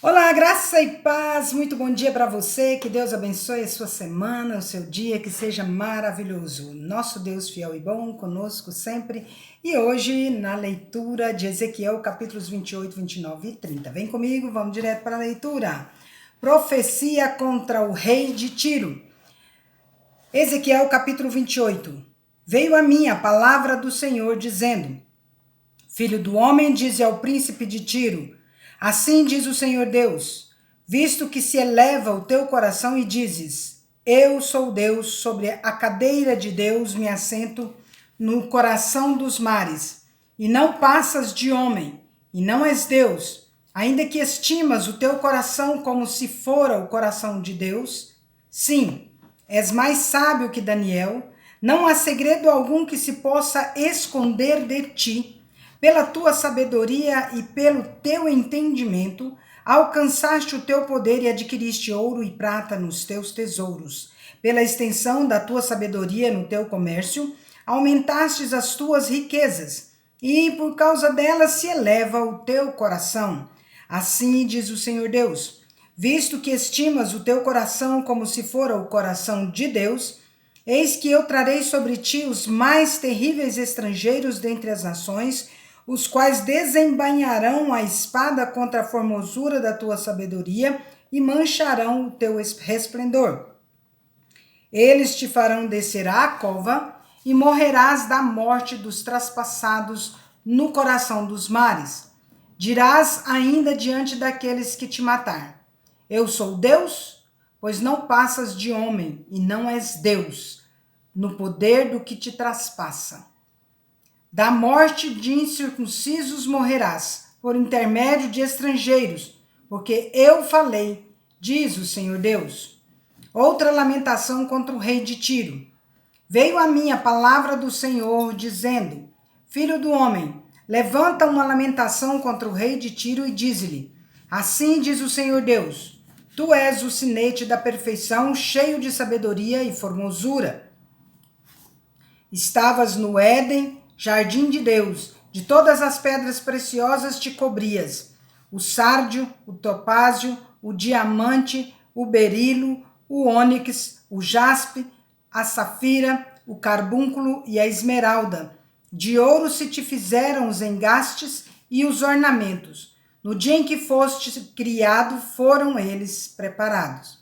Olá, graça e paz, muito bom dia para você, que Deus abençoe a sua semana, o seu dia, que seja maravilhoso. Nosso Deus fiel e bom, conosco sempre, e hoje na leitura de Ezequiel, capítulos 28, 29 e 30. Vem comigo, vamos direto para a leitura. Profecia contra o rei de Tiro. Ezequiel, capítulo 28. Veio a mim a palavra do Senhor, dizendo: Filho do homem, dize ao príncipe de Tiro: Assim diz o Senhor Deus, visto que se eleva o teu coração e dizes: Eu sou Deus, sobre a cadeira de Deus me assento no coração dos mares, e não passas de homem, e não és Deus, ainda que estimas o teu coração como se fora o coração de Deus. Sim, és mais sábio que Daniel, não há segredo algum que se possa esconder de ti. Pela tua sabedoria e pelo teu entendimento, alcançaste o teu poder e adquiriste ouro e prata nos teus tesouros. Pela extensão da tua sabedoria no teu comércio, aumentastes as tuas riquezas, e por causa delas se eleva o teu coração. Assim diz o Senhor Deus: visto que estimas o teu coração como se fora o coração de Deus, eis que eu trarei sobre ti os mais terríveis estrangeiros dentre as nações, os quais desembainharão a espada contra a formosura da tua sabedoria e mancharão o teu resplendor. Eles te farão descer à cova e morrerás da morte dos traspassados no coração dos mares. Dirás ainda diante daqueles que te matar: Eu sou Deus? Pois não passas de homem e não és Deus, no poder do que te traspassa. Da morte de incircuncisos morrerás, por intermédio de estrangeiros, porque eu falei, diz o Senhor Deus. Outra lamentação contra o rei de Tiro. Veio a mim a palavra do Senhor, dizendo: Filho do homem, levanta uma lamentação contra o rei de Tiro e dize-lhe: Assim diz o Senhor Deus: Tu és o sinete da perfeição, cheio de sabedoria e formosura. Estavas no Éden, jardim de Deus, de todas as pedras preciosas te cobrias: o sárdio, o topázio, o diamante, o berilo, o ônix, o jaspe, a safira, o carbúnculo e a esmeralda. De ouro se te fizeram os engastes e os ornamentos. No dia em que foste criado, foram eles preparados.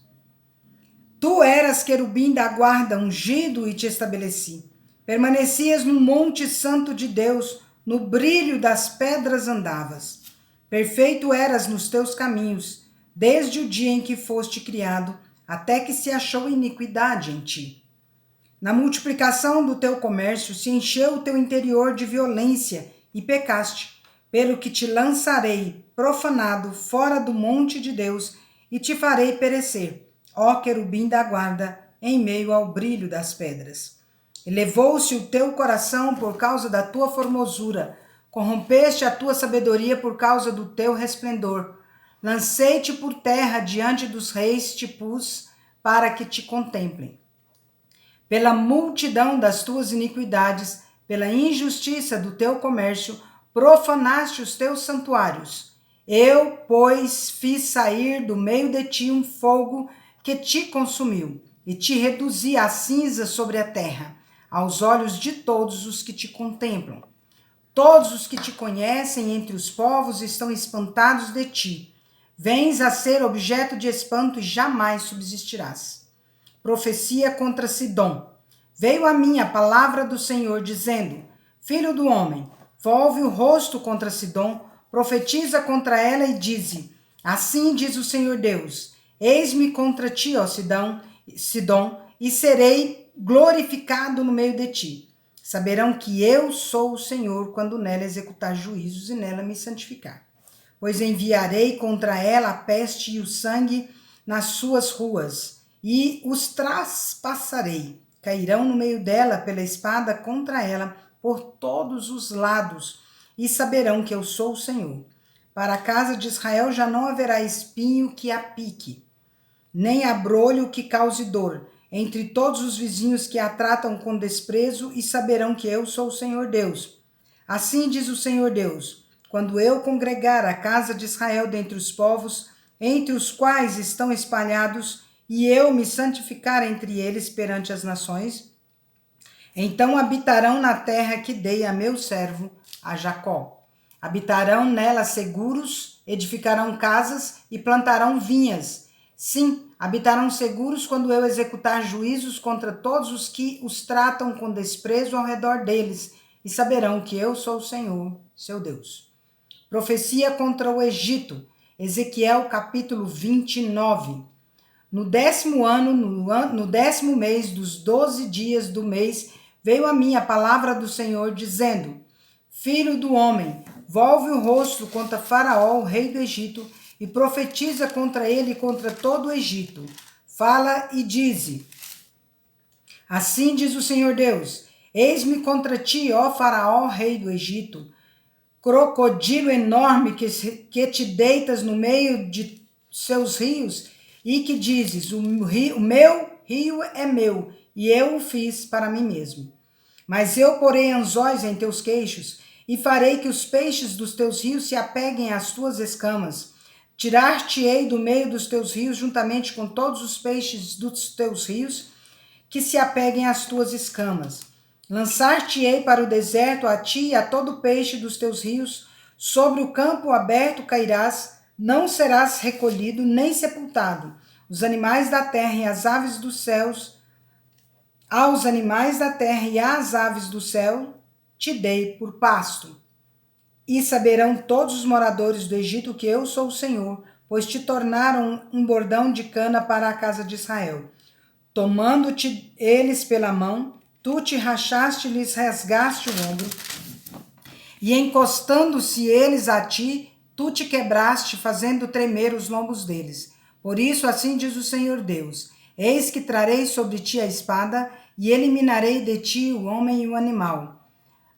Tu eras querubim da guarda, ungido, e te estabeleci. Permanecias no monte santo de Deus, no brilho das pedras andavas. Perfeito eras nos teus caminhos, desde o dia em que foste criado, até que se achou iniquidade em ti. Na multiplicação do teu comércio se encheu o teu interior de violência e pecaste, pelo que te lançarei profanado fora do monte de Deus e te farei perecer, ó querubim da guarda, em meio ao brilho das pedras. Elevou-se o teu coração por causa da tua formosura, corrompeste a tua sabedoria por causa do teu resplendor. Lancei-te por terra diante dos reis, te pus para que te contemplem. Pela multidão das tuas iniquidades, pela injustiça do teu comércio, profanaste os teus santuários. Eu, pois, fiz sair do meio de ti um fogo que te consumiu, e te reduzi a cinza sobre a terra, aos olhos de todos os que te contemplam. Todos os que te conhecem entre os povos estão espantados de ti. Vens a ser objeto de espanto e jamais subsistirás. Profecia contra Sidom. Veio a mim a palavra do Senhor, dizendo: Filho do homem, volve o rosto contra Sidom, profetiza contra ela e dize: Assim diz o Senhor Deus: Eis-me contra ti, ó Sidom, e serei glorificado no meio de ti. Saberão que eu sou o Senhor quando nela executar juízos e nela me santificar. Pois enviarei contra ela a peste e o sangue nas suas ruas, e os traspassarei. Cairão no meio dela pela espada contra ela por todos os lados, e saberão que eu sou o Senhor. Para a casa de Israel já não haverá espinho que a pique, nem abrolho que cause dor, entre todos os vizinhos que a tratam com desprezo, e saberão que eu sou o Senhor Deus. Assim diz o Senhor Deus: quando eu congregar a casa de Israel dentre os povos, entre os quais estão espalhados, e eu me santificar entre eles perante as nações, então habitarão na terra que dei a meu servo, a Jacó. Habitarão nela seguros, edificarão casas e plantarão vinhas. Sim, habitarão seguros quando eu executar juízos contra todos os que os tratam com desprezo ao redor deles, e saberão que eu sou o Senhor, seu Deus. Profecia contra o Egito. Ezequiel capítulo 29. No 10º ano, no 10º mês dos 12 dias do mês, veio a mim a palavra do Senhor, dizendo: Filho do homem, volve o rosto contra Faraó, o rei do Egito, e profetiza contra ele e contra todo o Egito. Fala e dize: Assim diz o Senhor Deus: Eis-me contra ti, ó Faraó, rei do Egito, crocodilo enorme que te deitas no meio de seus rios, e que dizes: o meu rio é meu, e eu o fiz para mim mesmo. Mas eu porei anzóis em teus queixos, e farei que os peixes dos teus rios se apeguem às tuas escamas. Tirar-te-ei do meio dos teus rios, juntamente com todos os peixes dos teus rios, que se apeguem às tuas escamas. Lançar-te-ei para o deserto, a ti e a todo peixe dos teus rios, sobre o campo aberto cairás, não serás recolhido nem sepultado. Os animais da terra e as aves dos céus, aos animais da terra e às aves do céu, te dei por pasto. E saberão todos os moradores do Egito que eu sou o Senhor, pois te tornaram um bordão de cana para a casa de Israel. Tomando-te eles pela mão, tu te rachaste e lhes rasgaste o ombro, e encostando-se eles a ti, tu te quebraste, fazendo tremer os lombos deles. Por isso, assim diz o Senhor Deus: Eis que trarei sobre ti a espada, e eliminarei de ti o homem e o animal.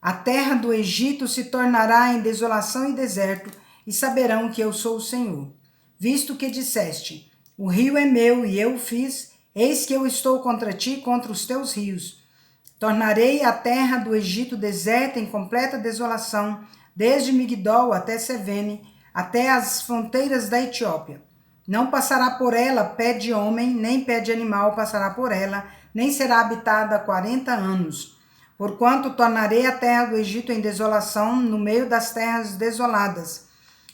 A terra do Egito se tornará em desolação e deserto, e saberão que eu sou o Senhor. Visto que disseste: O rio é meu e eu o fiz, eis que eu estou contra ti e contra os teus rios. Tornarei a terra do Egito deserta em completa desolação, desde Migdol até Sevene, até as fronteiras da Etiópia. Não passará por ela pé de homem, nem pé de animal passará por ela, nem será habitada há 40 anos. Porquanto tornarei a terra do Egito em desolação no meio das terras desoladas.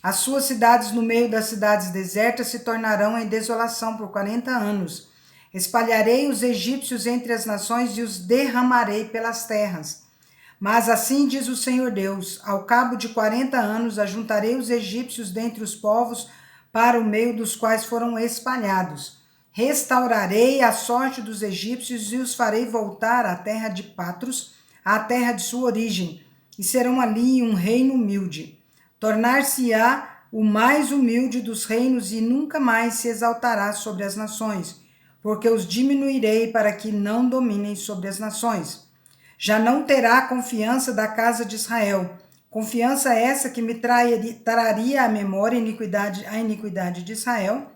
As suas cidades no meio das cidades desertas se tornarão em desolação por 40 anos. Espalharei os egípcios entre as nações e os derramarei pelas terras. Mas assim diz o Senhor Deus: ao cabo de 40 anos ajuntarei os egípcios dentre os povos para o meio dos quais foram espalhados. Restaurarei a sorte dos egípcios e os farei voltar à terra de Patros, à terra de sua origem, e serão ali um reino humilde. Tornar-se-á o mais humilde dos reinos e nunca mais se exaltará sobre as nações, porque os diminuirei para que não dominem sobre as nações. Já não terá confiança da casa de Israel, confiança essa que me traria à memória a iniquidade de Israel,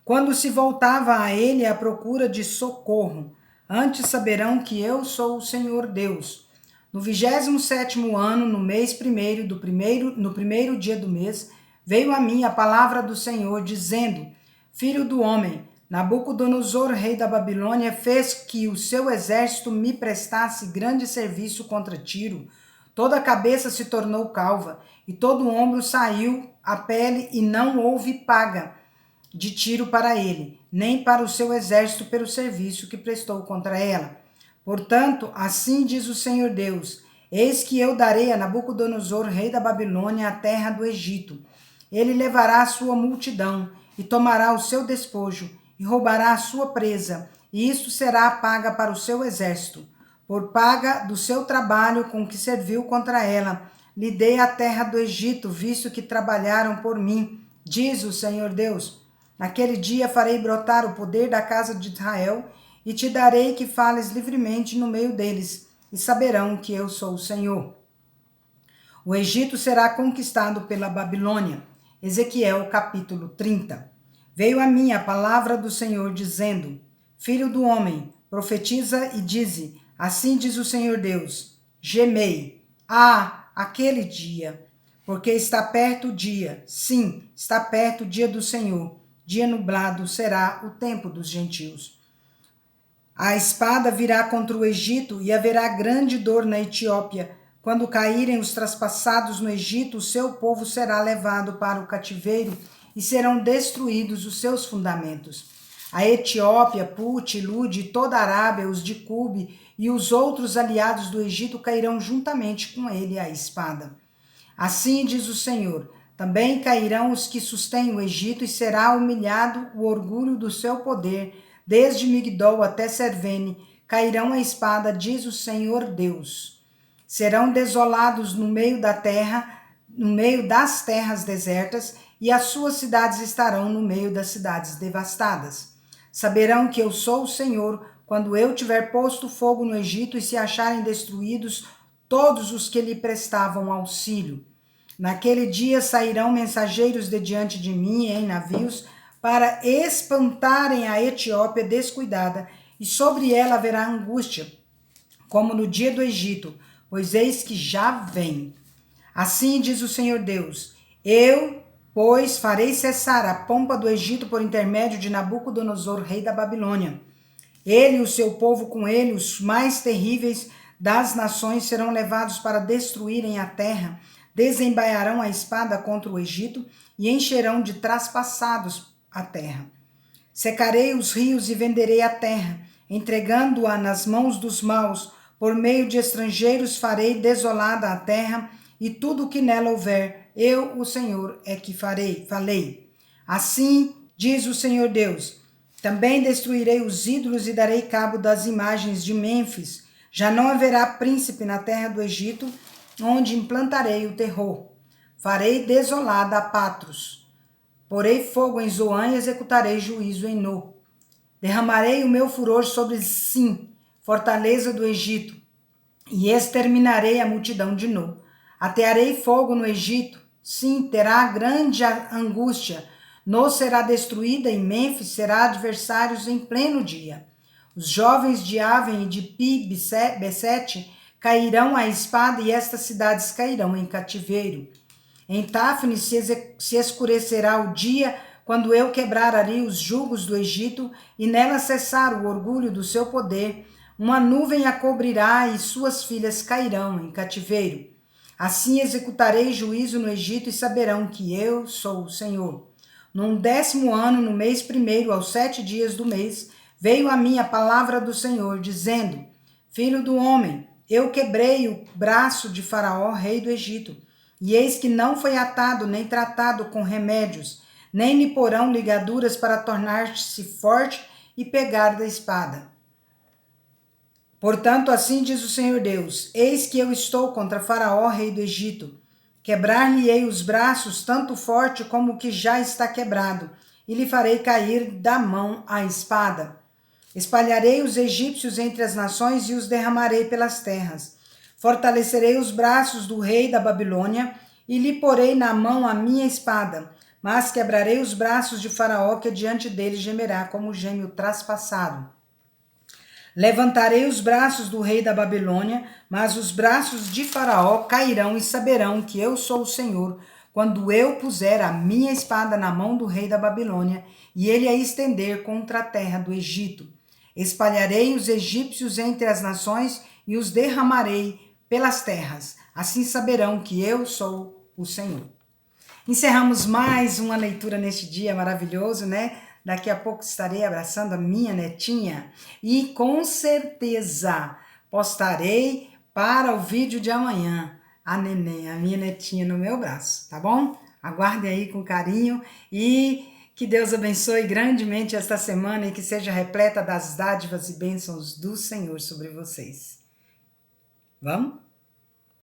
quando se voltava a ele à procura de socorro. Antes saberão que eu sou o Senhor Deus. No 27º ano, no mês primeiro, no primeiro dia do mês, veio a mim a palavra do Senhor, dizendo: Filho do homem, Nabucodonosor, rei da Babilônia, fez que o seu exército me prestasse grande serviço contra Tiro. Toda a cabeça se tornou calva, e todo o ombro saiu a pele, e não houve paga de Tiro para ele, nem para o seu exército pelo serviço que prestou contra ela. Portanto, assim diz o Senhor Deus: Eis que eu darei a Nabucodonosor, rei da Babilônia, a terra do Egito. Ele levará a sua multidão, e tomará o seu despojo, e roubará a sua presa, e isto será a paga para o seu exército. Por paga do seu trabalho com que serviu contra ela, lhe dei a terra do Egito, visto que trabalharam por mim, diz o Senhor Deus. Naquele dia farei brotar o poder da casa de Israel, e te darei que fales livremente no meio deles, e saberão que eu sou o Senhor. O Egito será conquistado pela Babilônia. Ezequiel capítulo 30. Veio a mim a palavra do Senhor, dizendo: Filho do homem, profetiza e dize: Assim diz o Senhor Deus: Gemei, aquele dia! porque está perto o dia, sim, está perto o dia do Senhor. Dia nublado será o tempo dos gentios. A espada virá contra o Egito e haverá grande dor na Etiópia. Quando caírem os traspassados no Egito, o seu povo será levado para o cativeiro e serão destruídos os seus fundamentos. A Etiópia, Put, Lud e toda a Arábia, os de Cube e os outros aliados do Egito cairão juntamente com ele à espada. Assim diz o Senhor, também cairão os que sustêm o Egito e será humilhado o orgulho do seu poder, desde Migdol até Servene, cairão a espada, diz o Senhor Deus. Serão desolados no meio da terra, no meio das terras desertas, e as suas cidades estarão no meio das cidades devastadas. Saberão que eu sou o Senhor, quando eu tiver posto fogo no Egito e se acharem destruídos todos os que lhe prestavam auxílio. Naquele dia sairão mensageiros de diante de mim em navios para espantarem a Etiópia descuidada, e sobre ela haverá angústia, como no dia do Egito, pois eis que já vem. Assim diz o Senhor Deus, eu, pois, farei cessar a pompa do Egito por intermédio de Nabucodonosor, rei da Babilônia. Ele e o seu povo com ele, os mais terríveis das nações, serão levados para destruírem a terra, desembaiarão a espada contra o Egito e encherão de traspassados a terra. Secarei os rios e venderei a terra, entregando-a nas mãos dos maus, por meio de estrangeiros farei desolada a terra, e tudo o que nela houver, eu, o Senhor, é que falei. Assim diz o Senhor Deus, também destruirei os ídolos e darei cabo das imagens de Mênfis. Já não haverá príncipe na terra do Egito, onde implantarei o terror. Farei desolada a Patros. Porei fogo em Zoan e executarei juízo em No. Derramarei o meu furor sobre Sim, fortaleza do Egito, e exterminarei a multidão de No. Atearei fogo no Egito, sim, terá grande angústia. No será destruída e Mênfis será adversários em pleno dia. Os jovens de Aven e de Pi-Besete cairão à espada e estas cidades cairão em cativeiro. Em Táfnis se escurecerá o dia, quando eu quebrar ali os jugos do Egito e nela cessar o orgulho do seu poder. Uma nuvem a cobrirá e suas filhas cairão em cativeiro. Assim executarei juízo no Egito e saberão que eu sou o Senhor. No 10º ano, no mês 1º, aos 7 dias do mês, veio a mim a palavra do Senhor, dizendo: Filho do homem, eu quebrei o braço de Faraó, rei do Egito, e eis que não foi atado nem tratado com remédios, nem lhe porão ligaduras para tornar-se forte e pegar da espada. Portanto, assim diz o Senhor Deus, eis que eu estou contra Faraó, rei do Egito. Quebrar-lhe-ei os braços, tanto forte como o que já está quebrado, e lhe farei cair da mão a espada. Espalharei os egípcios entre as nações e os derramarei pelas terras. Fortalecerei os braços do rei da Babilônia e lhe porei na mão a minha espada, mas quebrarei os braços de Faraó, que diante dele gemerá como geme o traspassado. Levantarei os braços do rei da Babilônia, mas os braços de Faraó cairão e saberão que eu sou o Senhor, quando eu puser a minha espada na mão do rei da Babilônia e ele a estender contra a terra do Egito. Espalharei os egípcios entre as nações e os derramarei pelas terras. Assim saberão que eu sou o Senhor. Encerramos mais uma leitura neste dia maravilhoso, né? Daqui a pouco estarei abraçando a minha netinha e com certeza postarei para o vídeo de amanhã a neném, a minha netinha no meu braço, tá bom? Aguardem aí com carinho e que Deus abençoe grandemente esta semana e que seja repleta das dádivas e bênçãos do Senhor sobre vocês. Vamos?